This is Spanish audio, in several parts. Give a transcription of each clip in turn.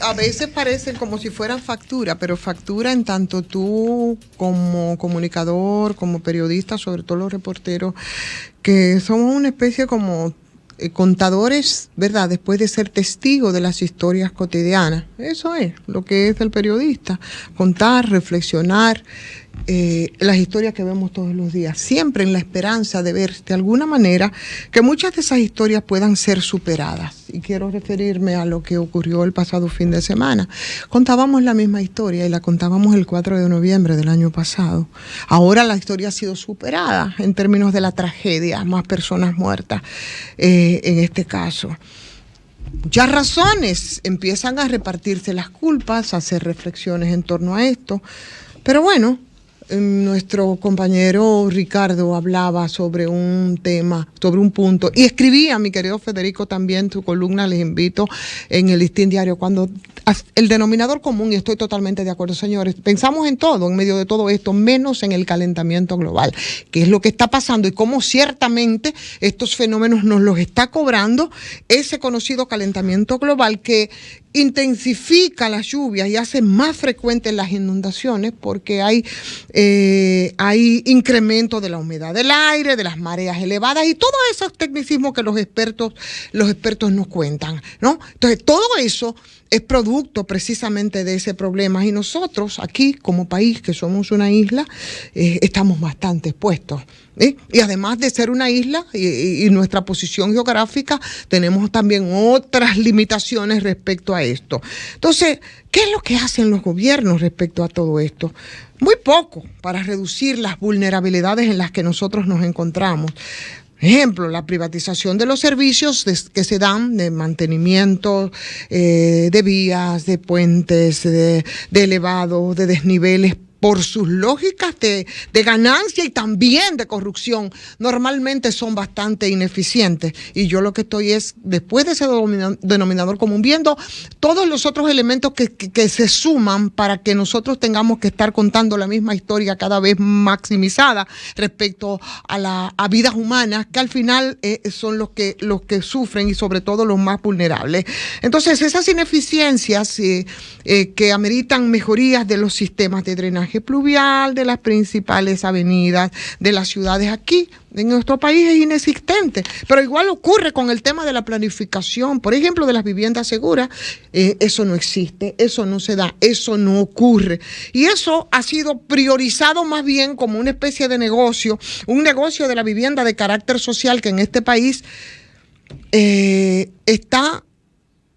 a veces parecen como si fueran factura, pero factura en tanto tú como comunicador, como periodista, sobre todo los reporteros, que somos una especie como contadores, ¿verdad? Después de ser testigos de las historias cotidianas. Eso es lo que es el periodista, contar, reflexionar las historias que vemos todos los días, siempre en la esperanza de ver de alguna manera que muchas de esas historias puedan ser superadas. Y quiero referirme a lo que ocurrió el pasado fin de semana. Contábamos la misma historia y la contábamos el 4 de noviembre del año pasado. Ahora la historia ha sido superada en términos de la tragedia, más personas muertas en este caso. Muchas razones empiezan a repartirse las culpas, a hacer reflexiones en torno a esto, pero bueno, nuestro compañero Ricardo hablaba sobre un tema, sobre un punto, y escribía, mi querido Federico, también su columna, les invito, en el Listín Diario, cuando el denominador común, y estoy totalmente de acuerdo, señores, pensamos en todo, en medio de todo esto, menos en el calentamiento global, que es lo que está pasando y cómo ciertamente estos fenómenos nos los está cobrando ese conocido calentamiento global que intensifica las lluvias y hace más frecuentes las inundaciones porque hay incremento de la humedad del aire, de las mareas elevadas y todos esos tecnicismos que los expertos nos cuentan, ¿no? Entonces, todo eso es producto precisamente de ese problema y nosotros aquí como país, que somos una isla, estamos bastante expuestos. Y además de ser una isla y nuestra posición geográfica, tenemos también otras limitaciones respecto a esto. Entonces, ¿qué es lo que hacen los gobiernos respecto a todo esto? Muy poco para reducir las vulnerabilidades en las que nosotros nos encontramos. Ejemplo, la privatización de los servicios que se dan de mantenimiento de vías, de puentes, de elevados, de desniveles, por sus lógicas de ganancia y también de corrupción, normalmente son bastante ineficientes. Y yo lo que estoy es, después de ese denominador común, viendo todos los otros elementos que se suman para que nosotros tengamos que estar contando la misma historia cada vez maximizada respecto a vidas humanas, que al final son los que sufren y sobre todo los más vulnerables. Entonces, esas ineficiencias que ameritan mejorías de los sistemas de drenaje pluvial, de las principales avenidas de las ciudades aquí en nuestro país es inexistente, pero igual ocurre con el tema de la planificación, por ejemplo, de las viviendas seguras. Eso no existe, eso no se da, eso no ocurre, y eso ha sido priorizado más bien como una especie de negocio, un negocio de la vivienda de carácter social que en este país está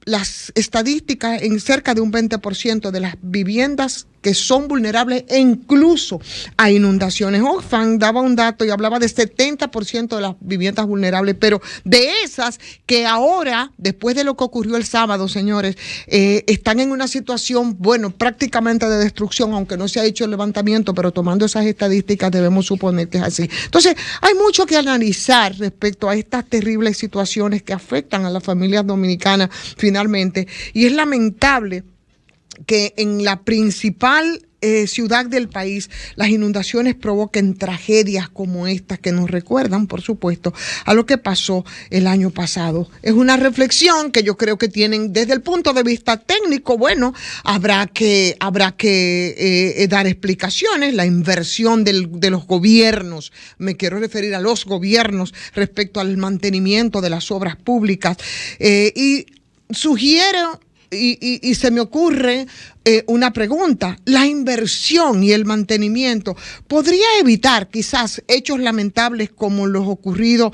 las estadísticas en cerca de un 20% de las viviendas que son vulnerables e incluso a inundaciones. Oxfam daba un dato y hablaba de 70% de las viviendas vulnerables, pero de esas que ahora, después de lo que ocurrió el sábado, señores, están en una situación, bueno, prácticamente de destrucción, aunque no se ha hecho el levantamiento, pero tomando esas estadísticas debemos suponer que es así. Entonces, hay mucho que analizar respecto a estas terribles situaciones que afectan a las familias dominicanas finalmente, y es lamentable que en la principal ciudad del país las inundaciones provoquen tragedias como estas que nos recuerdan, por supuesto, a lo que pasó el año pasado. Es una reflexión que yo creo que tienen desde el punto de vista técnico. Bueno, habrá que dar explicaciones, la inversión de los gobiernos, me quiero referir a los gobiernos respecto al mantenimiento de las obras públicas, y sugiero y se me ocurre una pregunta. ¿La inversión y el mantenimiento podría evitar quizás hechos lamentables como los ocurridos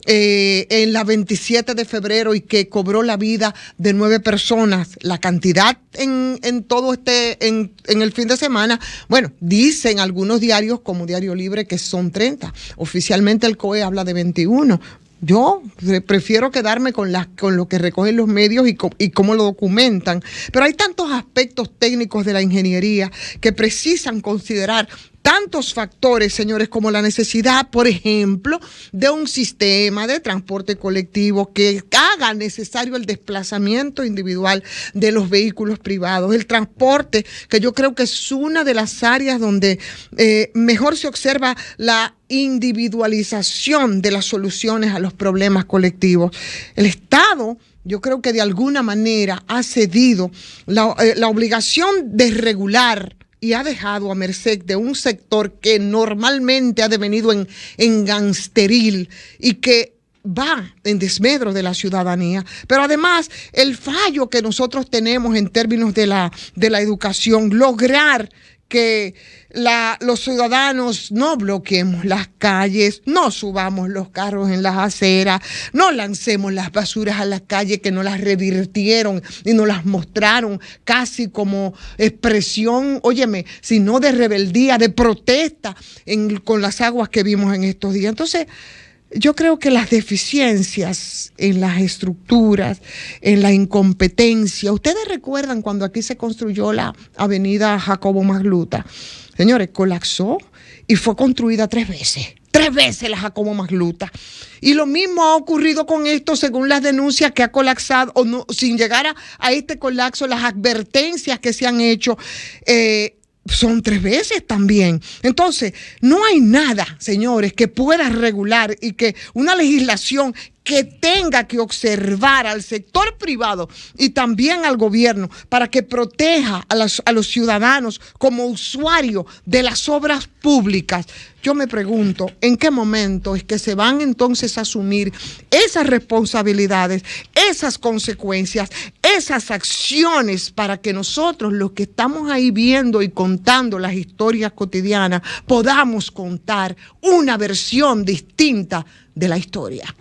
en la 27 de febrero y que cobró la vida de 9 personas? La cantidad en todo en el fin de semana, bueno, dicen algunos diarios como Diario Libre que son 30. Oficialmente el COE habla de 21. Yo prefiero quedarme con lo que recogen los medios y cómo lo documentan. Pero hay tantos aspectos técnicos de la ingeniería que precisan considerar tantos factores, señores, como la necesidad, por ejemplo, de un sistema de transporte colectivo que haga necesario el desplazamiento individual de los vehículos privados, el transporte, que yo creo que es una de las áreas donde mejor se observa la individualización de las soluciones a los problemas colectivos. El Estado yo creo que de alguna manera ha cedido la obligación de regular y ha dejado a merced de un sector que normalmente ha devenido en gangsteril y que va en desmedro de la ciudadanía. Pero además, el fallo que nosotros tenemos en términos de la educación, lograr que los ciudadanos no bloqueemos las calles, no subamos los carros en las aceras, no lancemos las basuras a las calles, que no las revirtieron y nos las mostraron casi como expresión, óyeme, sino de rebeldía, de protesta con las aguas que vimos en estos días. Entonces, yo creo que las deficiencias en las estructuras, en la incompetencia. Ustedes recuerdan cuando aquí se construyó la avenida Jacobo Magluta. Señores, colapsó y fue construida 3 veces. 3 veces la Jacobo Magluta. Y lo mismo ha ocurrido con esto, según las denuncias, que ha colapsado, o no, sin llegar a este colapso, las advertencias que se han hecho. Son 3 veces también. Entonces, no hay nada, señores, que pueda regular y que una legislación que tenga que observar al sector privado y también al gobierno para que proteja a los ciudadanos como usuarios de las obras públicas. Yo me pregunto, ¿en qué momento es que se van entonces a asumir esas responsabilidades, esas consecuencias, esas acciones para que nosotros, los que estamos ahí viendo y contando las historias cotidianas, podamos contar una versión distinta de la historia?